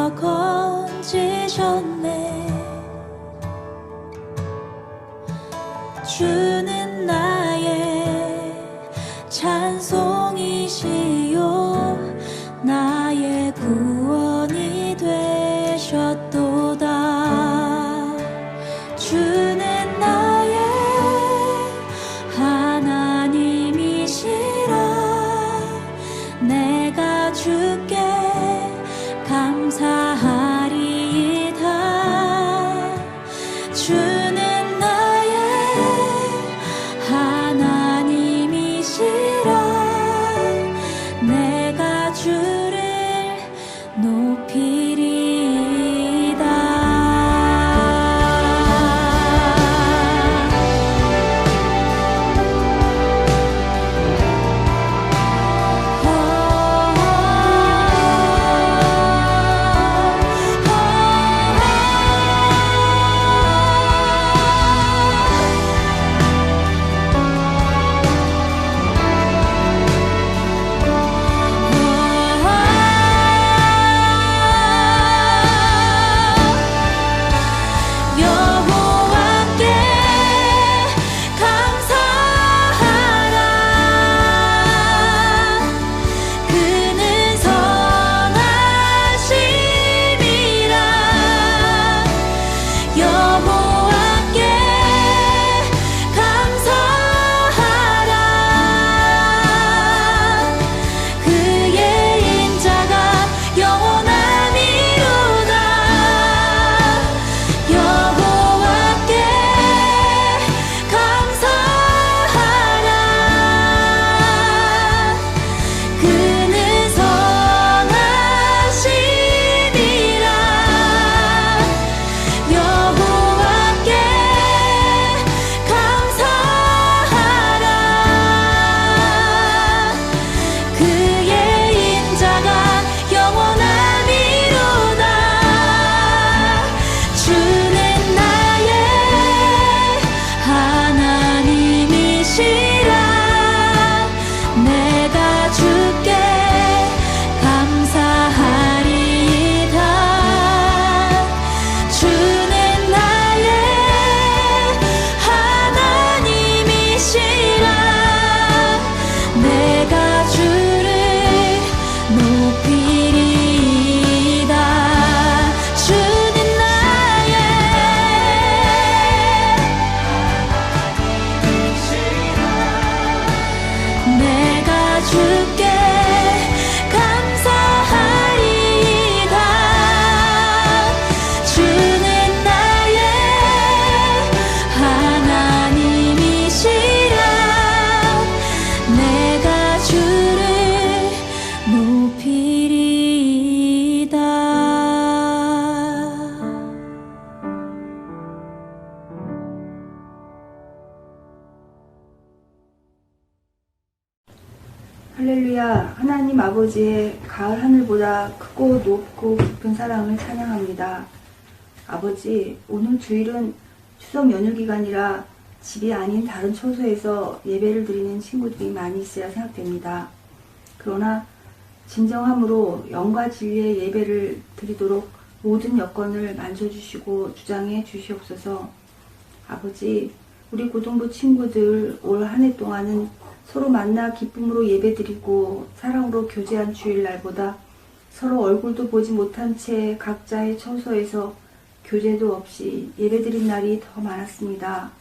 주께서 건지셨네. 주는 나의 찬송이시요 나의 구원이 되셨도다. 주는 나의 하나님이시라. 내가 주께 감사하리이다. 주는 나의 하나님이시라. 내가 주를 높이리이다. 할렐루야. 하나님 아버지의 가을 하늘보다 크고 높고 깊은 사랑을 찬양합니다. 아버지, 오늘 주일은 추석 연휴 기간이라 집이 아닌 다른 처소에서 예배를 드리는 친구들이 많이 있어야 생각됩니다. 그러나 진정함으로 영과 진리의 예배를 드리도록 모든 여건을 만져주시고 주장해 주시옵소서. 아버지, 우리 고등부 친구들 올 한 해 동안은 서로 만나 기쁨으로 예배드리고 사랑으로 교제한 주일날보다 서로 얼굴도 보지 못한 채 각자의 처소에서 교제도 없이 예배드린 날이 더 많았습니다.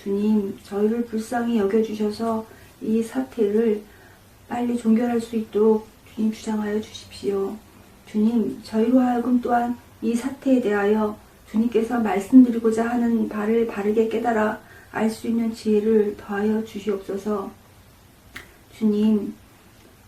주님, 저희를 불쌍히 여겨주셔서 이 사태를 빨리 종결할 수 있도록 주님 주장하여 주십시오. 주님, 저희로 하여금 또한 이 사태에 대하여 주님께서 말씀드리고자 하는 바를 바르게 깨달아 알 수 있는 지혜를 더하여 주시옵소서. 주님,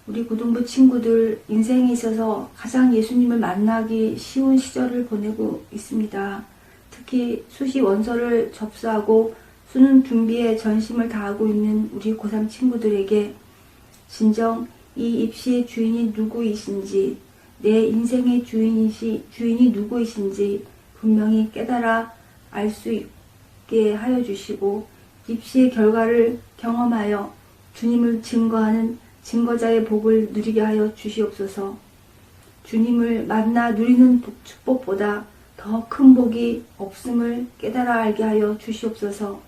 우리 고등부 친구들 인생에 있어서 가장 예수님을 만나기 쉬운 시절을 보내고 있습니다. 특히 수시 원서를 접수하고 수능 준비에 전심을 다하고 있는 우리 고3 친구들에게 진정 이 입시의 주인이 누구이신지, 내 인생의 주인이 누구이신지 분명히 깨달아 알 수 있게 하여 주시고, 입시의 결과를 경험하여 주님을 증거하는 증거자의 복을 누리게 하여 주시옵소서. 주님을 만나 누리는 축복보다 더 큰 복이 없음을 깨달아 알게 하여 주시옵소서.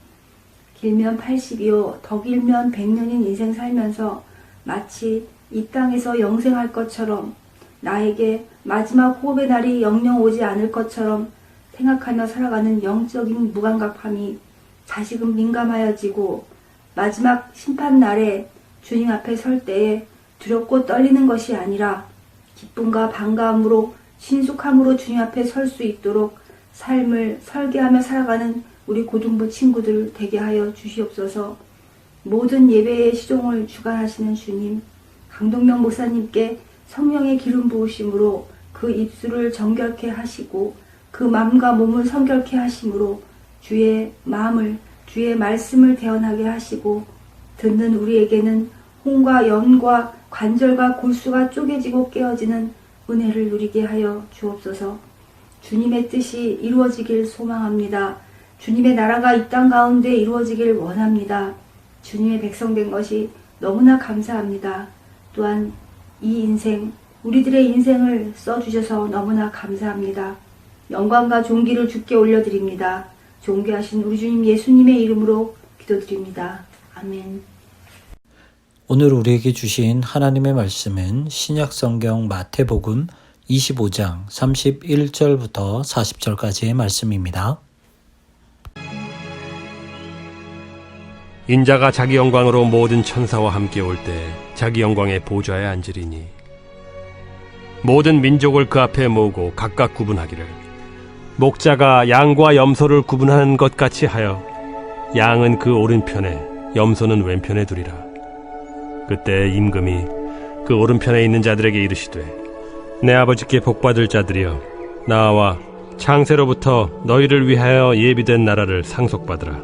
길면 80이요 더 길면 100년인 인생 살면서 마치 이 땅에서 영생할 것처럼 나에게 마지막 호흡의 날이 영영 오지 않을 것처럼 생각하며 살아가는 영적인 무감각함이 다시금 민감하여지고 마지막 심판날에 주님 앞에 설 때에 두렵고 떨리는 것이 아니라 기쁨과 반가움으로 신속함으로 주님 앞에 설 수 있도록 삶을 설계하며 살아가는 우리 고등부 친구들 되게 하여 주시옵소서. 모든 예배의 시종을 주관하시는 주님, 강동명 목사님께 성령의 기름 부으심으로 그 입술을 정결케 하시고 그 마음과 몸을 성결케 하심으로 주의 마음을 주의 말씀을 대언하게 하시고 듣는 우리에게는 혼과 연과 관절과 골수가 쪼개지고 깨어지는 은혜를 누리게 하여 주옵소서. 주님의 뜻이 이루어지길 소망합니다. 주님의 나라가 이 땅 가운데 이루어지길 원합니다. 주님의 백성된 것이 너무나 감사합니다. 또한 이 인생, 우리들의 인생을 써주셔서 너무나 감사합니다. 영광과 존귀를 주께 올려드립니다. 존귀하신 우리 주님 예수님의 이름으로 기도드립니다. 아멘. 오늘 우리에게 주신 하나님의 말씀은 신약성경 마태복음 25장 31절부터 40절까지의 말씀입니다. 인자가 자기 영광으로 모든 천사와 함께 올 때 자기 영광의 보좌에 앉으리니 모든 민족을 그 앞에 모으고 각각 구분하기를 목자가 양과 염소를 구분하는 것 같이 하여 양은 그 오른편에 염소는 왼편에 두리라. 그때 임금이 그 오른편에 있는 자들에게 이르시되 내 아버지께 복받을 자들이여 나와 창세로부터 너희를 위하여 예비된 나라를 상속받으라.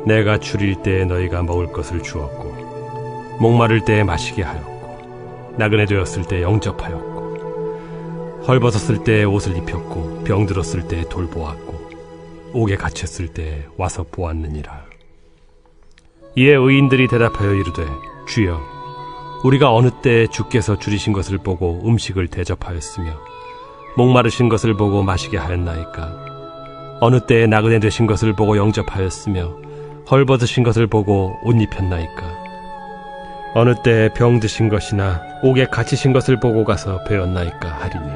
내가 줄일 때에 너희가 먹을 것을 주었고 목마를 때에 마시게 하였고 나그네 되었을 때 영접하였고 헐벗었을 때에 옷을 입혔고 병들었을 때에 돌보았고 옥에 갇혔을 때에 와서 보았느니라. 이에 의인들이 대답하여 이르되 주여 우리가 어느 때에 주께서 줄이신 것을 보고 음식을 대접하였으며 목마르신 것을 보고 마시게 하였나이까. 어느 때에 나그네 되신 것을 보고 영접하였으며 헐벗으신 것을 보고 옷 입혔나이까. 어느 때에 병드신 것이나 옥에 갇히신 것을 보고 가서 배웠나이까 하리니.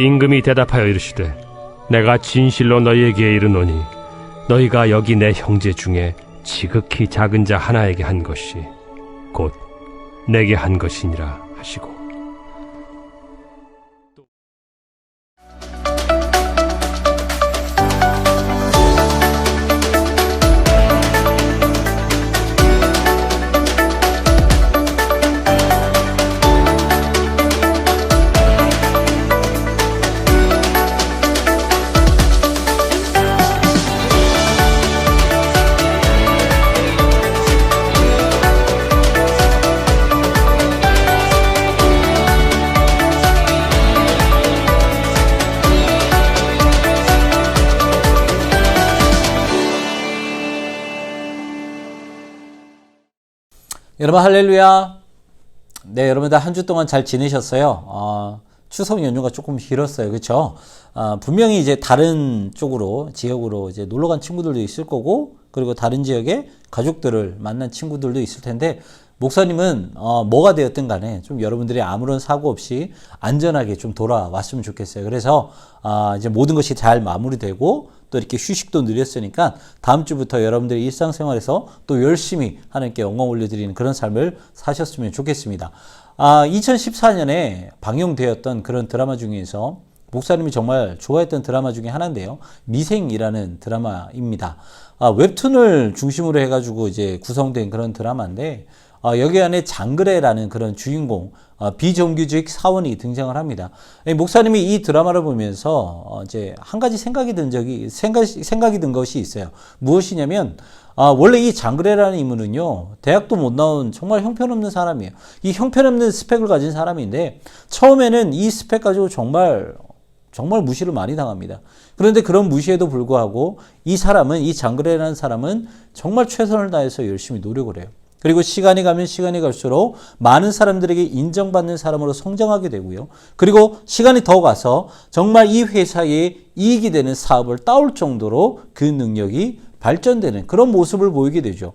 임금이 대답하여 이르시되 내가 진실로 너희에게 이르노니 너희가 여기 내 형제 중에 지극히 작은 자 하나에게 한 것이 곧 내게 한 것이니라 하시고. 여러분 할렐루야. 네, 여러분들 한 주 동안 잘 지내셨어요? 추석 연휴가 조금 길었어요. 그렇죠? 분명히 이제 다른 쪽으로 지역으로 이제 놀러 간 친구들도 있을 거고, 그리고 다른 지역에 가족들을 만난 친구들도 있을 텐데, 목사님은 뭐가 되었든 간에 좀 여러분들이 아무런 사고 없이 안전하게 좀 돌아왔으면 좋겠어요. 그래서 이제 모든 것이 잘 마무리되고 또 이렇게 휴식도 누렸으니까 다음 주부터 여러분들이 일상생활에서 또 열심히 하나님께 영광 올려드리는 그런 삶을 사셨으면 좋겠습니다. 2014년에 방영되었던 그런 드라마 중에서 목사님이 정말 좋아했던 드라마 중에 하나인데요. 미생이라는 드라마입니다. 웹툰을 중심으로 해가지고 이제 구성된 그런 드라마인데, 여기 안에 장그래라는 그런 주인공, 비정규직 사원이 등장을 합니다. 목사님이 이 드라마를 보면서 이제 한 가지 생각이 든 것이 있어요. 무엇이냐면, 원래 이 장그래라는 인물은요, 대학도 못 나온 정말 형편없는 사람이에요. 이 형편없는 스펙을 가진 사람인데, 처음에는 이 스펙 가지고 정말 무시를 많이 당합니다. 그런데 그런 무시에도 불구하고 이 장그래라는 사람은 정말 최선을 다해서 열심히 노력을 해요. 그리고 시간이 가면 시간이 갈수록 많은 사람들에게 인정받는 사람으로 성장하게 되고요. 그리고 시간이 더 가서 정말 이 회사에 이익이 되는 사업을 따올 정도로 그 능력이 발전되는 그런 모습을 보이게 되죠.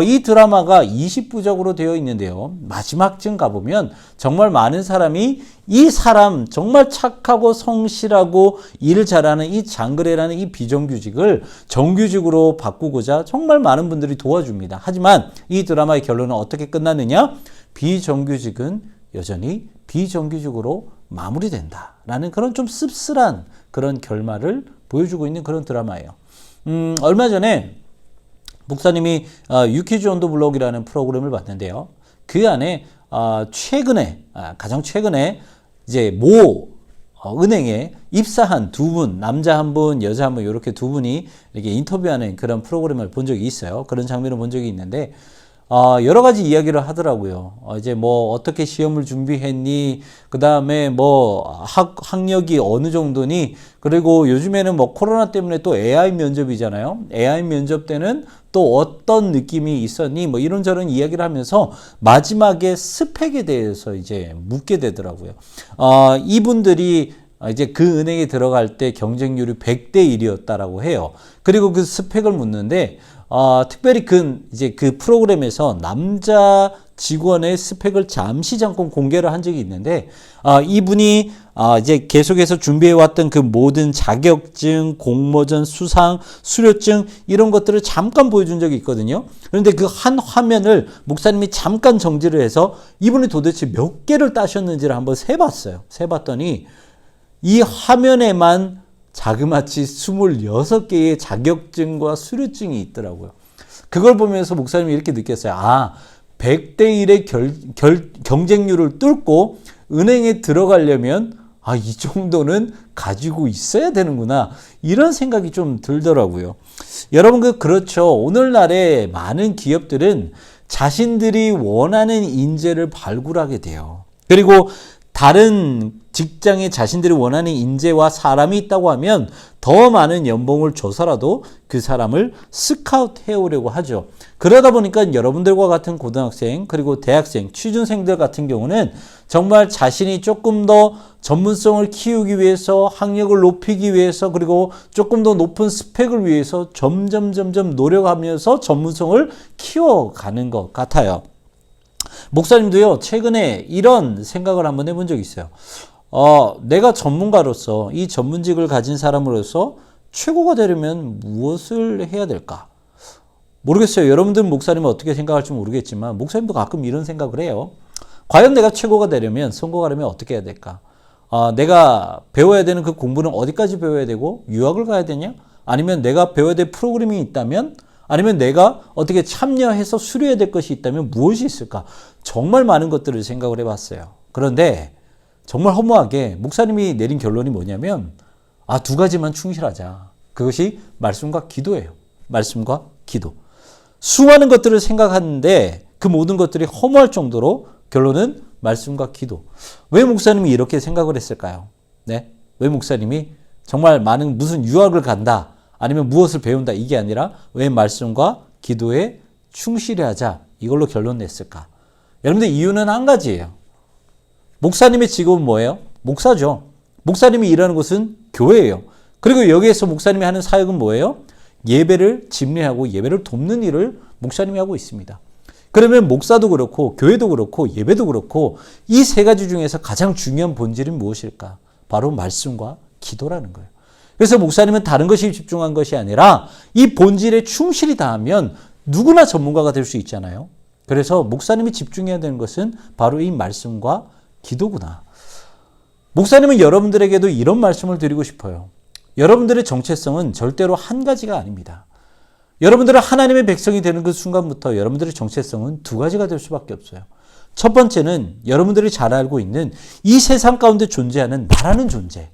이 드라마가 20부작으로 되어 있는데요. 마지막쯤 가보면 정말 많은 사람이 이 사람 정말 착하고 성실하고 일을 잘하는 이 장그래라는 이 비정규직을 정규직으로 바꾸고자 정말 많은 분들이 도와줍니다. 하지만 이 드라마의 결론은 어떻게 끝났느냐? 비정규직은 여전히 비정규직으로 마무리된다라는 그런 좀 씁쓸한 그런 결말을 보여주고 있는 그런 드라마예요. 얼마 전에 목사님이 유키즈 온 더 블록이라는 프로그램을 봤는데요. 그 안에 가장 최근에 이제 모 은행에 입사한 두 분, 남자 한 분, 여자 한 분, 이렇게 두 분이 이렇게 인터뷰하는 그런 프로그램을 본 적이 있어요. 그런 장면을 본 적이 있는데, 여러 가지 이야기를 하더라고요. 이제 뭐 어떻게 시험을 준비했니? 그 다음에 뭐 학력이 어느 정도니? 그리고 요즘에는 뭐 코로나 때문에 또 AI 면접이잖아요. AI 면접 때는 또 어떤 느낌이 있었니? 뭐 이런저런 이야기를 하면서 마지막에 스펙에 대해서 이제 묻게 되더라고요. 이분들이 이제 그 은행에 들어갈 때 경쟁률이 100대 1이었다라고 해요. 그리고 그 스펙을 묻는데, 특별히 이제 그 프로그램에서 남자 직원의 스펙을 잠시 잠깐 공개를 한 적이 있는데, 이분이 이제 계속해서 준비해왔던 그 모든 자격증, 공모전, 수상, 수료증 이런 것들을 잠깐 보여준 적이 있거든요. 그런데 그 한 화면을 목사님이 잠깐 정지를 해서 이분이 도대체 몇 개를 따셨는지를 한번 세봤어요. 세봤더니 이 화면에만 자그마치 26개의 자격증과 수료증이 있더라고요. 그걸 보면서 목사님이 이렇게 느꼈어요. 100대 1의 경쟁률을 뚫고 은행에 들어가려면 이 정도는 가지고 있어야 되는구나. 이런 생각이 좀 들더라고요. 여러분, 그렇죠. 오늘날의 많은 기업들은 자신들이 원하는 인재를 발굴하게 돼요. 그리고 다른 직장에 자신들이 원하는 인재와 사람이 있다고 하면 더 많은 연봉을 줘서라도 그 사람을 스카우트 해오려고 하죠. 그러다 보니까 여러분들과 같은 고등학생 그리고 대학생, 취준생들 같은 경우는 정말 자신이 조금 더 전문성을 키우기 위해서, 학력을 높이기 위해서, 그리고 조금 더 높은 스펙을 위해서 점점 노력하면서 전문성을 키워가는 것 같아요. 목사님도요, 최근에 이런 생각을 한번 해본 적이 있어요. 내가 전문가로서, 이 전문직을 가진 사람으로서 최고가 되려면 무엇을 해야 될까? 모르겠어요. 여러분들 목사님은 어떻게 생각할지 모르겠지만, 목사님도 가끔 이런 생각을 해요. 과연 내가 최고가 되려면, 성공하려면 어떻게 해야 될까? 내가 배워야 되는 그 공부는 어디까지 배워야 되고, 유학을 가야 되냐? 아니면 내가 배워야 될 프로그램이 있다면, 아니면 내가 어떻게 참여해서 수료해야 될 것이 있다면 무엇이 있을까? 정말 많은 것들을 생각을 해봤어요. 그런데 정말 허무하게 목사님이 내린 결론이 뭐냐면, 두 가지만 충실하자. 그것이 말씀과 기도예요. 말씀과 기도. 수많은 것들을 생각하는데 그 모든 것들이 허무할 정도로 결론은 말씀과 기도. 왜 목사님이 이렇게 생각을 했을까요? 네? 왜 목사님이 정말 많은 무슨 유학을 간다, 아니면 무엇을 배운다, 이게 아니라 왜 말씀과 기도에 충실히 하자, 이걸로 결론 냈을까? 여러분들, 이유는 한 가지예요. 목사님의 직업은 뭐예요? 목사죠. 목사님이 일하는 곳은 교회예요. 그리고 여기에서 목사님이 하는 사역은 뭐예요? 예배를 집례하고 예배를 돕는 일을 목사님이 하고 있습니다. 그러면 목사도 그렇고 교회도 그렇고 예배도 그렇고 이 세 가지 중에서 가장 중요한 본질은 무엇일까? 바로 말씀과 기도라는 거예요. 그래서 목사님은 다른 것에 집중한 것이 아니라 이 본질에 충실히 다하면 누구나 전문가가 될 수 있잖아요. 그래서 목사님이 집중해야 되는 것은 바로 이 말씀과 기도구나. 목사님은 여러분들에게도 이런 말씀을 드리고 싶어요. 여러분들의 정체성은 절대로 한 가지가 아닙니다. 여러분들은 하나님의 백성이 되는 그 순간부터 여러분들의 정체성은 두 가지가 될 수밖에 없어요. 첫 번째는 여러분들이 잘 알고 있는 이 세상 가운데 존재하는 나라는 존재.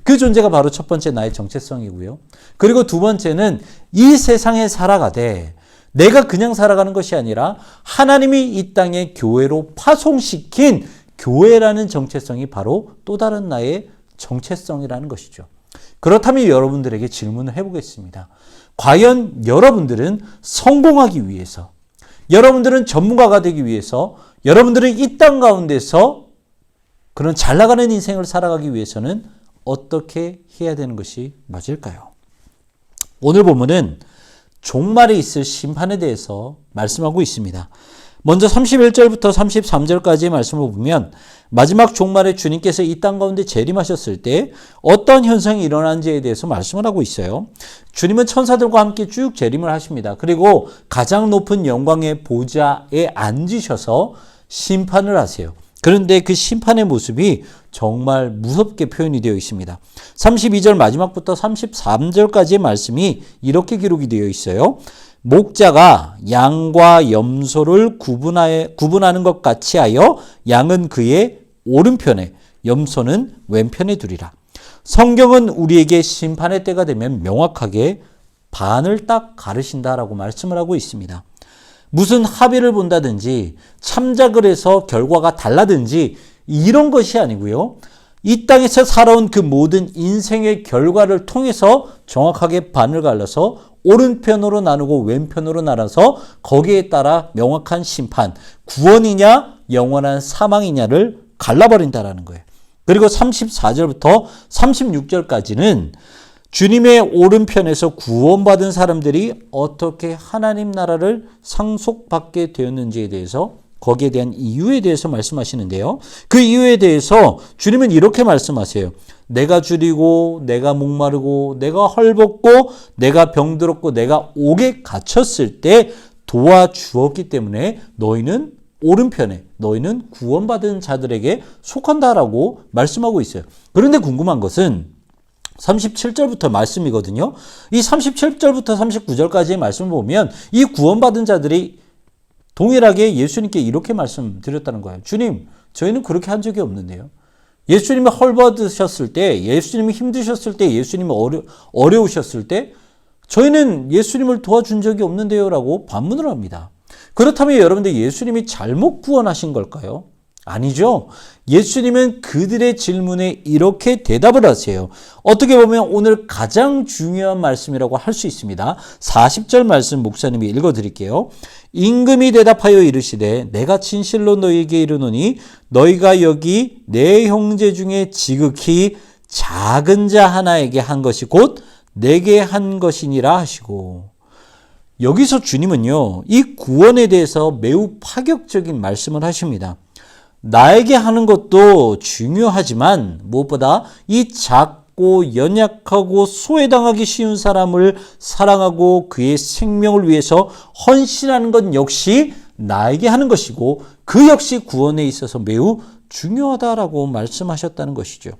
그 존재가 바로 첫 번째 나의 정체성이고요. 그리고 두 번째는 이 세상에 살아가되 내가 그냥 살아가는 것이 아니라 하나님이 이 땅에 교회로 파송시킨 교회라는 정체성이 바로 또 다른 나의 정체성이라는 것이죠. 그렇다면 여러분들에게 질문을 해보겠습니다. 과연 여러분들은 성공하기 위해서, 여러분들은 전문가가 되기 위해서, 여러분들은 이 땅 가운데서 그런 잘 나가는 인생을 살아가기 위해서는 어떻게 해야 되는 것이 맞을까요? 오늘 본문은 종말에 있을 심판에 대해서 말씀하고 있습니다. 먼저 31절부터 33절까지의 말씀을 보면 마지막 종말에 주님께서 이 땅 가운데 재림하셨을 때 어떤 현상이 일어나는지에 대해서 말씀을 하고 있어요. 주님은 천사들과 함께 쭉 재림을 하십니다. 그리고 가장 높은 영광의 보좌에 앉으셔서 심판을 하세요. 그런데 그 심판의 모습이 정말 무섭게 표현이 되어 있습니다. 32절 마지막부터 33절까지의 말씀이 이렇게 기록이 되어 있어요. 목자가 양과 염소를 구분하는 것 같이 하여 양은 그의 오른편에 염소는 왼편에 두리라. 성경은 우리에게 심판의 때가 되면 명확하게 반을 딱 가르신다라고 말씀을 하고 있습니다. 무슨 합의를 본다든지 참작을 해서 결과가 달라든지 이런 것이 아니고요. 이 땅에서 살아온 그 모든 인생의 결과를 통해서 정확하게 반을 갈라서 오른편으로 나누고 왼편으로 나눠서 거기에 따라 명확한 심판, 구원이냐 영원한 사망이냐를 갈라버린다라는 거예요. 그리고 34절부터 36절까지는 주님의 오른편에서 구원받은 사람들이 어떻게 하나님 나라를 상속받게 되었는지에 대해서 거기에 대한 이유에 대해서 말씀하시는데요. 그 이유에 대해서 주님은 이렇게 말씀하세요. 내가 줄이고 내가 목마르고 내가 헐벗고 내가 병들었고 내가 옥에 갇혔을 때 도와주었기 때문에 너희는 오른편에 너희는 구원받은 자들에게 속한다라고 말씀하고 있어요. 그런데 궁금한 것은 37절부터 말씀이거든요. 이 37절부터 39절까지의 말씀을 보면 이 구원받은 자들이 동일하게 예수님께 이렇게 말씀드렸다는 거예요. 주님, 저희는 그렇게 한 적이 없는데요. 예수님이 헐벗으셨을 때, 예수님이 힘드셨을 때, 예수님이 어려우셨을 때 저희는 예수님을 도와준 적이 없는데요 라고 반문을 합니다. 그렇다면 여러분들 예수님이 잘못 구원하신 걸까요? 아니죠. 예수님은 그들의 질문에 이렇게 대답을 하세요. 어떻게 보면 오늘 가장 중요한 말씀이라고 할 수 있습니다. 40절 말씀 목사님이 읽어드릴게요. 임금이 대답하여 이르시되 내가 진실로 너희에게 이르노니 너희가 여기 내 형제 중에 지극히 작은 자 하나에게 한 것이 곧 내게 한 것이니라 하시고, 여기서 주님은요 이 구원에 대해서 매우 파격적인 말씀을 하십니다. 나에게 하는 것도 중요하지만 무엇보다 이 작고 연약하고 소외당하기 쉬운 사람을 사랑하고 그의 생명을 위해서 헌신하는 것 역시 나에게 하는 것이고 그 역시 구원에 있어서 매우 중요하다라고 말씀하셨다는 것이죠.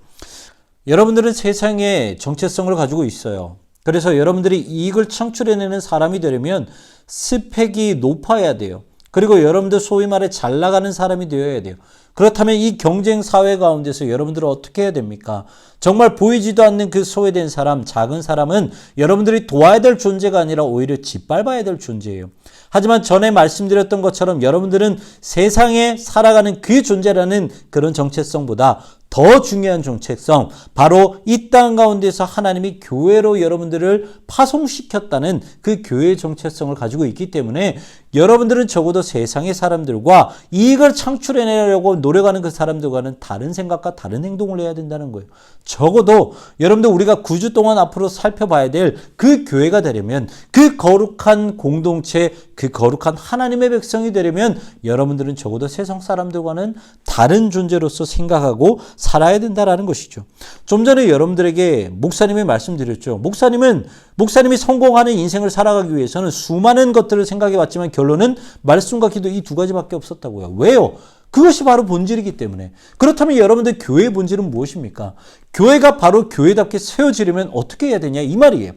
여러분들은 세상에 정체성을 가지고 있어요. 그래서 여러분들이 이익을 창출해내는 사람이 되려면 스펙이 높아야 돼요. 그리고 여러분들 소위 말해 잘 나가는 사람이 되어야 돼요. 그렇다면 이 경쟁 사회 가운데서 여러분들은 어떻게 해야 됩니까? 정말 보이지도 않는 그 소외된 사람, 작은 사람은 여러분들이 도와야 될 존재가 아니라 오히려 짓밟아야 될 존재예요. 하지만 전에 말씀드렸던 것처럼 여러분들은 세상에 살아가는 그 존재라는 그런 정체성보다 더 중요한 정체성, 바로 이 땅 가운데서 하나님이 교회로 여러분들을 파송시켰다는 그 교회의 정체성을 가지고 있기 때문에 여러분들은 적어도 세상의 사람들과 이익을 창출해내려고 노력하는 그 사람들과는 다른 생각과 다른 행동을 해야 된다는 거예요. 적어도 여러분들 우리가 9주 동안 앞으로 살펴봐야 될 그 교회가 되려면, 그 거룩한 공동체, 그 거룩한 하나님의 백성이 되려면 여러분들은 적어도 세상 사람들과는 다른 존재로서 생각하고 살아야 된다라는 것이죠. 좀 전에 여러분들에게 목사님이 말씀드렸죠. 목사님이 성공하는 인생을 살아가기 위해서는 수많은 것들을 생각해 봤지만 결론은 말씀과 기도 이 두 가지밖에 없었다고요. 왜요? 그것이 바로 본질이기 때문에. 그렇다면 여러분들 교회의 본질은 무엇입니까? 교회가 바로 교회답게 세워지려면 어떻게 해야 되냐 이 말이에요.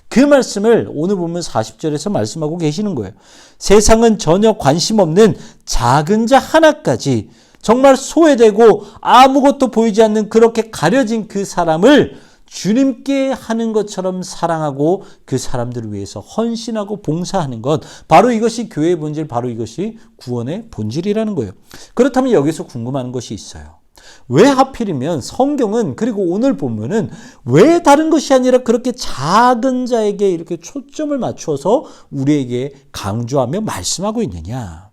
그 말씀을 오늘 보면 40절에서 말씀하고 계시는 거예요. 세상은 전혀 관심 없는 작은 자 하나까지 정말 소외되고 아무것도 보이지 않는 그렇게 가려진 그 사람을 주님께 하는 것처럼 사랑하고 그 사람들을 위해서 헌신하고 봉사하는 것, 바로 이것이 교회의 본질, 바로 이것이 구원의 본질이라는 거예요. 그렇다면 여기서 궁금한 것이 있어요. 왜 하필이면 성경은, 그리고 오늘 본문은 왜 다른 것이 아니라 그렇게 작은 자에게 이렇게 초점을 맞춰서 우리에게 강조하며 말씀하고 있느냐?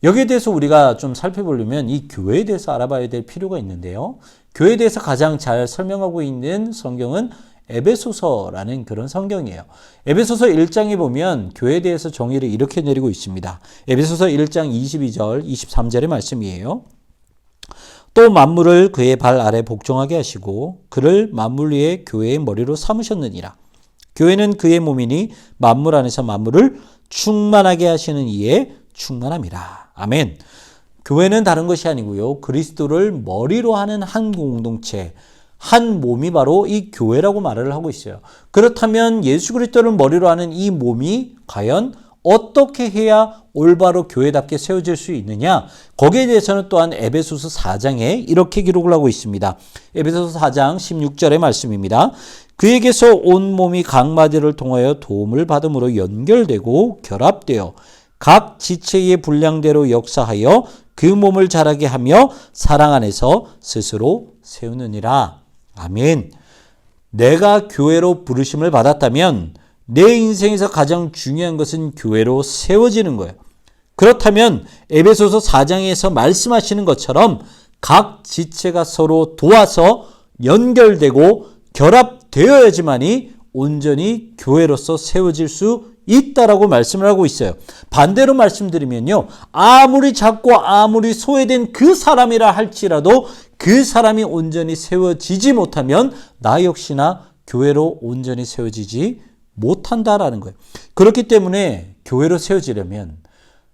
여기에 대해서 우리가 좀 살펴보려면 이 교회에 대해서 알아봐야 될 필요가 있는데요. 교회에 대해서 가장 잘 설명하고 있는 성경은 에베소서라는 그런 성경이에요. 에베소서 1장에 보면 교회에 대해서 정의를 이렇게 내리고 있습니다. 에베소서 1장 22절, 23절의 말씀이에요. 또 만물을 그의 발 아래 복종하게 하시고 그를 만물 위에 교회의 머리로 삼으셨느니라. 교회는 그의 몸이니 만물 안에서 만물을 충만하게 하시는 이에 충만함이라. 아멘. 교회는 다른 것이 아니고요. 그리스도를 머리로 하는 한 공동체, 한 몸이 바로 이 교회라고 말을 하고 있어요. 그렇다면 예수 그리스도를 머리로 하는 이 몸이 과연 어떻게 해야 올바로 교회답게 세워질 수 있느냐? 거기에 대해서는 또한 에베소서 4장에 이렇게 기록을 하고 있습니다. 에베소서 4장 16절의 말씀입니다. 그에게서 온 몸이 각 마디를 통하여 도움을 받음으로 연결되고 결합되어 각 지체의 분량대로 역사하여 그 몸을 자라게 하며 사랑 안에서 스스로 세우느니라. 아멘. 내가 교회로 부르심을 받았다면 내 인생에서 가장 중요한 것은 교회로 세워지는 거예요. 그렇다면 에베소서 4장에서 말씀하시는 것처럼 각 지체가 서로 도와서 연결되고 결합되어야지만이 온전히 교회로서 세워질 수 있다라고 말씀을 하고 있어요. 반대로 말씀드리면요, 아무리 작고 아무리 소외된 그 사람이라 할지라도 그 사람이 온전히 세워지지 못하면 나 역시나 교회로 온전히 세워지지 못한다라는 거예요. 그렇기 때문에 교회로 세워지려면,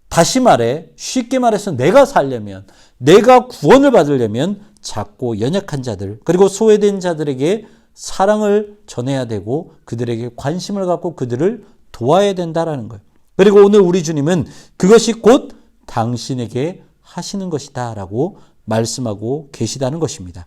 다시 말해 쉽게 말해서 내가 살려면, 내가 구원을 받으려면 작고 연약한 자들, 그리고 소외된 자들에게 사랑을 전해야 되고 그들에게 관심을 갖고 그들을 도와야 된다라는 거예요. 그리고 오늘 우리 주님은 그것이 곧 당신에게 하시는 것이다 라고 말씀하고 계시다는 것입니다.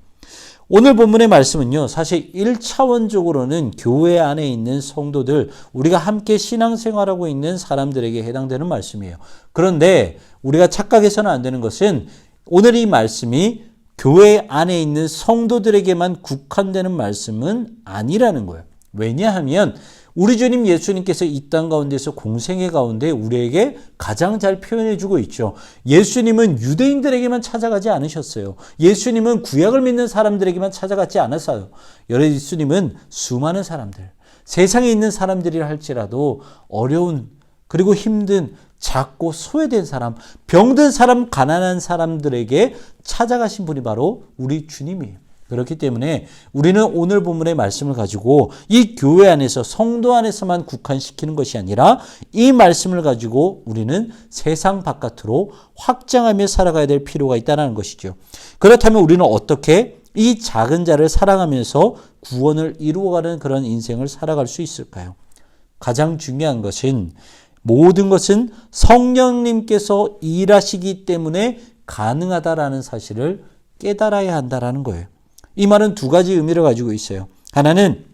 오늘 본문의 말씀은요, 사실 1차원적으로는 교회 안에 있는 성도들, 우리가 함께 신앙생활하고 있는 사람들에게 해당되는 말씀이에요. 그런데 우리가 착각해서는 안 되는 것은 오늘 이 말씀이 교회 안에 있는 성도들에게만 국한되는 말씀은 아니라는 거예요. 왜냐하면 우리 주님 예수님께서 이 땅 가운데서 공생애 가운데 우리에게 가장 잘 표현해 주고 있죠. 예수님은 유대인들에게만 찾아가지 않으셨어요. 예수님은 구약을 믿는 사람들에게만 찾아가지 않았어요. 예수님은 수많은 사람들, 세상에 있는 사람들이라 할지라도 어려운, 그리고 힘든, 작고 소외된 사람, 병든 사람, 가난한 사람들에게 찾아가신 분이 바로 우리 주님이에요. 그렇기 때문에 우리는 오늘 본문의 말씀을 가지고 이 교회 안에서, 성도 안에서만 국한시키는 것이 아니라 이 말씀을 가지고 우리는 세상 바깥으로 확장하며 살아가야 될 필요가 있다는 것이죠. 그렇다면 우리는 어떻게 이 작은 자를 사랑하면서 구원을 이루어가는 그런 인생을 살아갈 수 있을까요? 가장 중요한 것은, 모든 것은 성령님께서 일하시기 때문에 가능하다라는 사실을 깨달아야 한다라는 거예요. 이 말은 두 가지 의미를 가지고 있어요. 하나는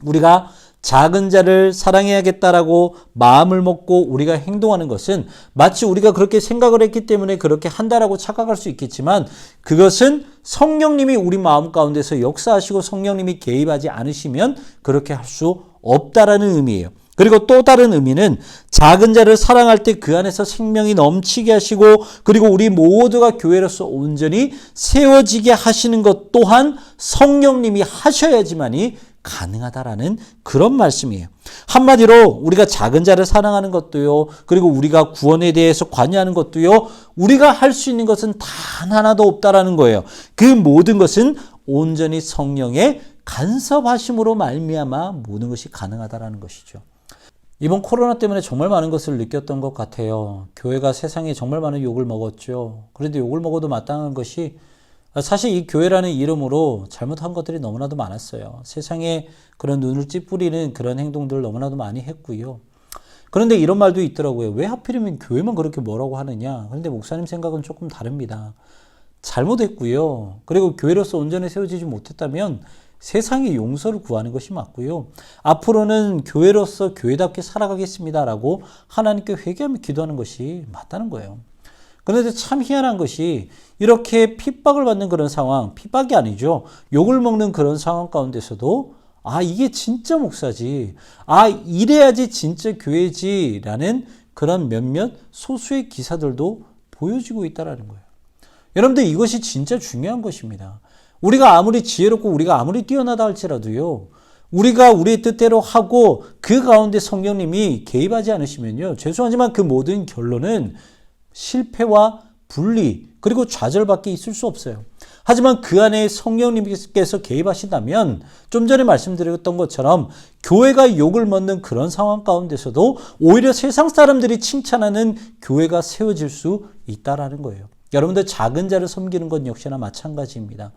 우리가 작은 자를 사랑해야겠다라고 마음을 먹고 우리가 행동하는 것은 마치 우리가 그렇게 생각을 했기 때문에 그렇게 한다라고 착각할 수 있겠지만, 그것은 성령님이 우리 마음 가운데서 역사하시고 성령님이 개입하지 않으시면 그렇게 할 수 없다라는 의미예요. 그리고 또 다른 의미는 작은 자를 사랑할 때 그 안에서 생명이 넘치게 하시고, 그리고 우리 모두가 교회로서 온전히 세워지게 하시는 것 또한 성령님이 하셔야지만이 가능하다라는 그런 말씀이에요. 한마디로 우리가 작은 자를 사랑하는 것도요, 그리고 우리가 구원에 대해서 관여하는 것도요, 우리가 할 수 있는 것은 단 하나도 없다라는 거예요. 그 모든 것은 온전히 성령의 간섭하심으로 말미암아 모든 것이 가능하다라는 것이죠. 이번 코로나 때문에 정말 많은 것을 느꼈던 것 같아요. 교회가 세상에 정말 많은 욕을 먹었죠. 그런데 욕을 먹어도 마땅한 것이, 사실 이 교회라는 이름으로 잘못한 것들이 너무나도 많았어요. 세상에 그런 눈을 찌푸리는 그런 행동들을 너무나도 많이 했고요. 그런데 이런 말도 있더라고요. 왜 하필이면 교회만 그렇게 뭐라고 하느냐. 그런데 목사님 생각은 조금 다릅니다. 잘못했고요. 그리고 교회로서 온전히 세워지지 못했다면 세상의 용서를 구하는 것이 맞고요. 앞으로는 교회로서 교회답게 살아가겠습니다라고 하나님께 회개하며 기도하는 것이 맞다는 거예요. 그런데 참 희한한 것이 이렇게 핍박을 받는 그런 상황, 핍박이 아니죠. 욕을 먹는 그런 상황 가운데서도 이게 진짜 목사지. 이래야지 진짜 교회지라는 그런 몇몇 소수의 기사들도 보여지고 있다는 거예요. 여러분들 이것이 진짜 중요한 것입니다. 우리가 아무리 지혜롭고 우리가 아무리 뛰어나다 할지라도요. 우리가 우리의 뜻대로 하고 그 가운데 성령님이 개입하지 않으시면요. 죄송하지만 그 모든 결론은 실패와 분리 그리고 좌절밖에 있을 수 없어요. 하지만 그 안에 성령님께서 개입하신다면 좀 전에 말씀드렸던 것처럼 교회가 욕을 먹는 그런 상황 가운데서도 오히려 세상 사람들이 칭찬하는 교회가 세워질 수 있다는 거예요. 여러분들 작은 자를 섬기는 건 역시나 마찬가지입니다.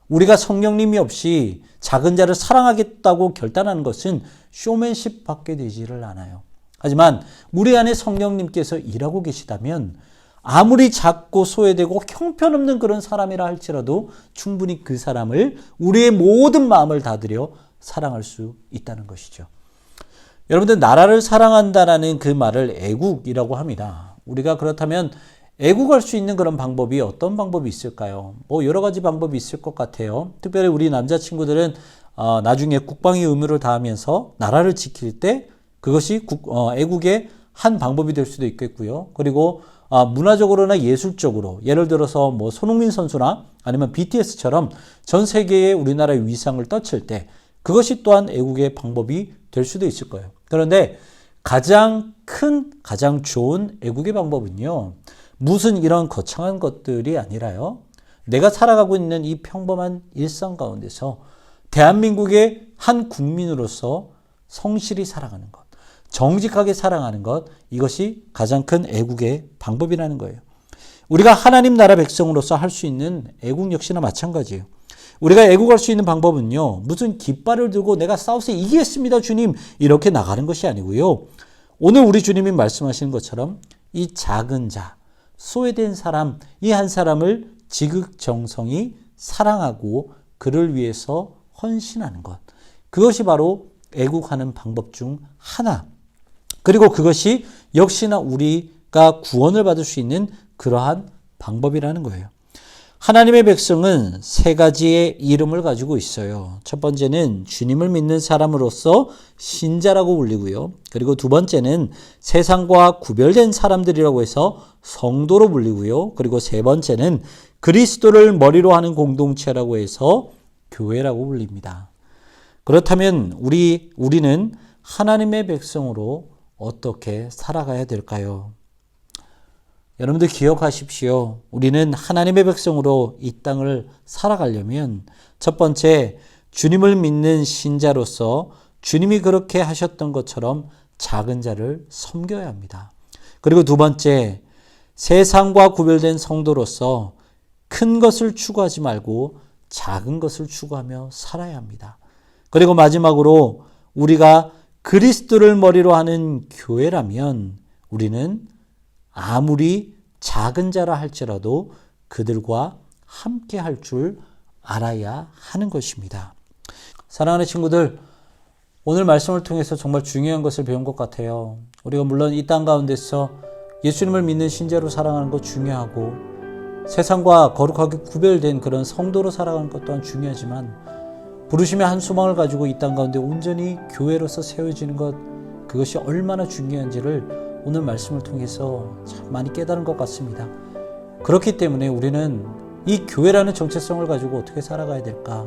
우리가 성령님이 없이 작은 자를 사랑하겠다고 결단하는 것은 쇼맨십 밖에 되지를 않아요. 하지만 우리 안에 성령님께서 일하고 계시다면 아무리 작고 소외되고 형편없는 그런 사람이라 할지라도 충분히 그 사람을 우리의 모든 마음을 다들여 사랑할 수 있다는 것이죠. 여러분들 나라를 사랑한다라는 그 말을 애국이라고 합니다. 우리가 그렇다면 애국할 수 있는 그런 방법이 어떤 방법이 있을까요? 여러 가지 방법이 있을 것 같아요. 특별히 우리 남자친구들은 나중에 국방의 의무를 다하면서 나라를 지킬 때 그것이 애국의 한 방법이 될 수도 있겠고요. 그리고 문화적으로나 예술적으로 예를 들어서 손흥민 선수나 아니면 BTS처럼 전 세계에 우리나라의 위상을 떨칠 때 그것이 또한 애국의 방법이 될 수도 있을 거예요. 그런데 가장 큰, 가장 좋은 애국의 방법은요. 무슨 이런 거창한 것들이 아니라요. 내가 살아가고 있는 이 평범한 일상 가운데서 대한민국의 한 국민으로서 성실히 살아가는 것, 정직하게 살아가는 것, 이것이 가장 큰 애국의 방법이라는 거예요. 우리가 하나님 나라 백성으로서 할 수 있는 애국 역시나 마찬가지예요. 우리가 애국할 수 있는 방법은요. 무슨 깃발을 들고 내가 싸워서 이기겠습니다 주님 이렇게 나가는 것이 아니고요. 오늘 우리 주님이 말씀하시는 것처럼 이 작은 자, 소외된 사람, 이 한 사람을 지극정성히 사랑하고 그를 위해서 헌신하는 것. 그것이 바로 애국하는 방법 중 하나. 그리고 그것이 역시나 우리가 구원을 받을 수 있는 그러한 방법이라는 거예요. 하나님의 백성은 세 가지의 이름을 가지고 있어요. 첫 번째는 주님을 믿는 사람으로서 신자라고 불리고요. 그리고 두 번째는 세상과 구별된 사람들이라고 해서 성도로 불리고요. 그리고 세 번째는 그리스도를 머리로 하는 공동체라고 해서 교회라고 불립니다. 그렇다면 우리는 하나님의 백성으로 어떻게 살아가야 될까요? 여러분들 기억하십시오. 우리는 하나님의 백성으로 이 땅을 살아가려면 첫 번째, 주님을 믿는 신자로서 주님이 그렇게 하셨던 것처럼 작은 자를 섬겨야 합니다. 그리고 두 번째, 세상과 구별된 성도로서 큰 것을 추구하지 말고 작은 것을 추구하며 살아야 합니다. 그리고 마지막으로 우리가 그리스도를 머리로 하는 교회라면 우리는 아무리 작은 자라 할지라도 그들과 함께 할 줄 알아야 하는 것입니다. 사랑하는 친구들, 오늘 말씀을 통해서 정말 중요한 것을 배운 것 같아요. 우리가 물론 이 땅 가운데서 예수님을 믿는 신자로 살아가는 것 중요하고 세상과 거룩하게 구별된 그런 성도로 살아가는 것 또한 중요하지만 부르심의 한 소망을 가지고 이 땅 가운데 온전히 교회로서 세워지는 것, 그것이 얼마나 중요한지를 오늘 말씀을 통해서 참 많이 깨달은 것 같습니다. 그렇기 때문에 우리는 이 교회라는 정체성을 가지고 어떻게 살아가야 될까?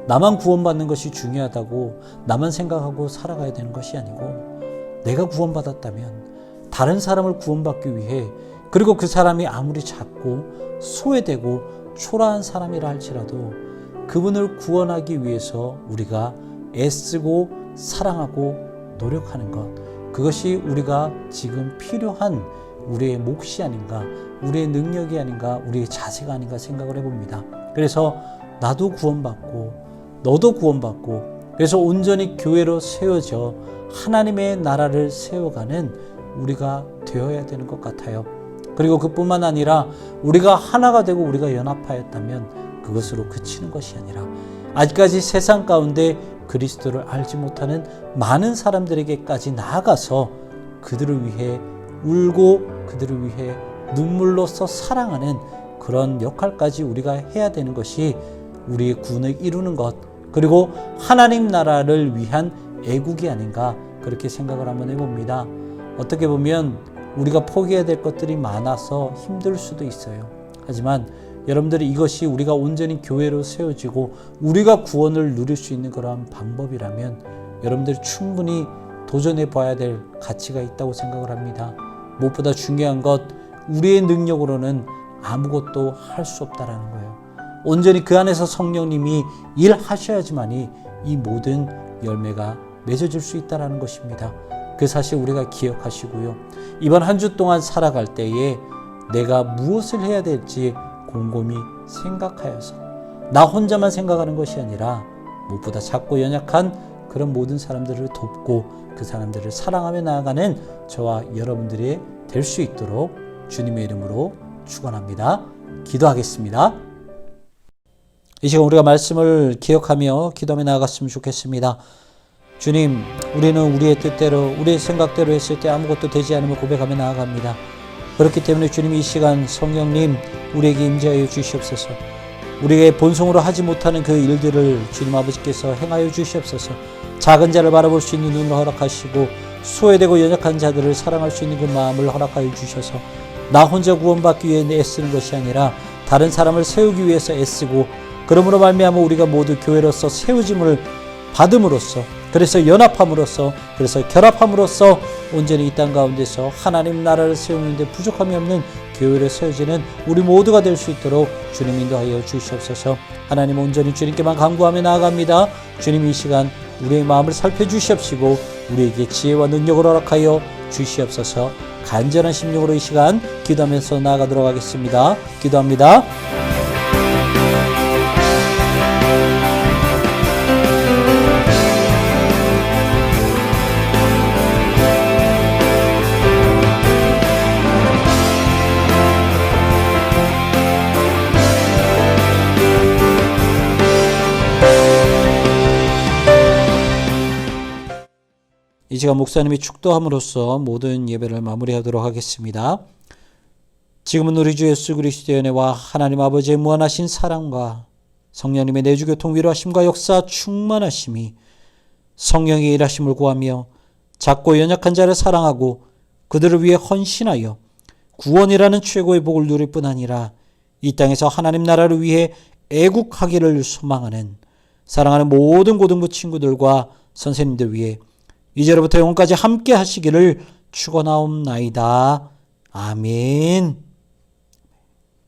나만 구원받는 것이 중요하다고 나만 생각하고 살아가야 되는 것이 아니고 내가 구원받았다면 다른 사람을 구원받기 위해 그리고 그 사람이 아무리 작고 소외되고 초라한 사람이라 할지라도 그분을 구원하기 위해서 우리가 애쓰고 사랑하고 노력하는 것, 그것이 우리가 지금 필요한 우리의 몫이 아닌가, 우리의 능력이 아닌가, 우리의 자세가 아닌가 생각을 해봅니다. 그래서 나도 구원받고 너도 구원받고 그래서 온전히 교회로 세워져 하나님의 나라를 세워가는 우리가 되어야 되는 것 같아요. 그리고 그뿐만 아니라 우리가 하나가 되고 우리가 연합하였다면 그것으로 그치는 것이 아니라 아직까지 세상 가운데 그리스도를 알지 못하는 많은 사람들에게까지 나아가서 그들을 위해 울고 그들을 위해 눈물로써 사랑하는 그런 역할까지 우리가 해야 되는 것이 우리의 구원을 이루는 것, 그리고 하나님 나라를 위한 애국이 아닌가, 그렇게 생각을 한번 해봅니다. 어떻게 보면 우리가 포기해야 될 것들이 많아서 힘들 수도 있어요. 하지만 여러분들이 이것이 우리가 온전히 교회로 세워지고 우리가 구원을 누릴 수 있는 그러한 방법이라면 여러분들이 충분히 도전해 봐야 될 가치가 있다고 생각을 합니다. 무엇보다 중요한 것, 우리의 능력으로는 아무것도 할 수 없다라는 거예요. 온전히 그 안에서 성령님이 일하셔야지만이 이 모든 열매가 맺어질 수 있다는 것입니다. 그 사실 우리가 기억하시고요. 이번 한 주 동안 살아갈 때에 내가 무엇을 해야 될지 곰곰이 생각하여서 나 혼자만 생각하는 것이 아니라 무엇보다 작고 연약한 그런 모든 사람들을 돕고 그 사람들을 사랑하며 나아가는 저와 여러분들이 될 수 있도록 주님의 이름으로 축원합니다. 기도하겠습니다. 이 시간 우리가 말씀을 기억하며 기도하며 나아갔으면 좋겠습니다. 주님, 우리는 우리의 뜻대로 우리의 생각대로 했을 때 아무것도 되지 않으면 고백하며 나아갑니다. 그렇기 때문에 주님, 이 시간 성령님 우리에게 임재하여 주시옵소서. 우리의 본성으로 하지 못하는 그 일들을 주님 아버지께서 행하여 주시옵소서. 작은 자를 바라볼 수 있는 눈을 허락하시고 소외되고 연약한 자들을 사랑할 수 있는 그 마음을 허락하여 주셔서 나 혼자 구원받기 위해 애쓰는 것이 아니라 다른 사람을 세우기 위해서 애쓰고, 그러므로 말미암아 우리가 모두 교회로서 세우짐을 받음으로써, 그래서 연합함으로써, 그래서 결합함으로써 온전히 이 땅 가운데서 하나님 나라를 세우는 데 부족함이 없는 교회로 세워지는 우리 모두가 될 수 있도록 주님 인도하여 주시옵소서. 하나님, 온전히 주님께만 간구하며 나아갑니다. 주님, 이 시간 우리의 마음을 살펴주시옵시고 우리에게 지혜와 능력을 허락하여 주시옵소서. 간절한 심령으로 이 시간 기도하면서 나아가도록 하겠습니다. 기도합니다. 이 시간 목사님이 축도함으로써 모든 예배를 마무리하도록 하겠습니다. 지금은 우리 주 예수 그리스도의 은혜와 하나님 아버지의 무한하신 사랑과 성령님의 내주교통 위로하심과 역사 충만하심이 성령의 일하심을 구하며 작고 연약한 자를 사랑하고 그들을 위해 헌신하여 구원이라는 최고의 복을 누릴 뿐 아니라 이 땅에서 하나님 나라를 위해 애국하기를 소망하는 사랑하는 모든 고등부 친구들과 선생님들 위해 이제로부터 영원까지 함께 하시기를 축원하옵나이다. 아멘.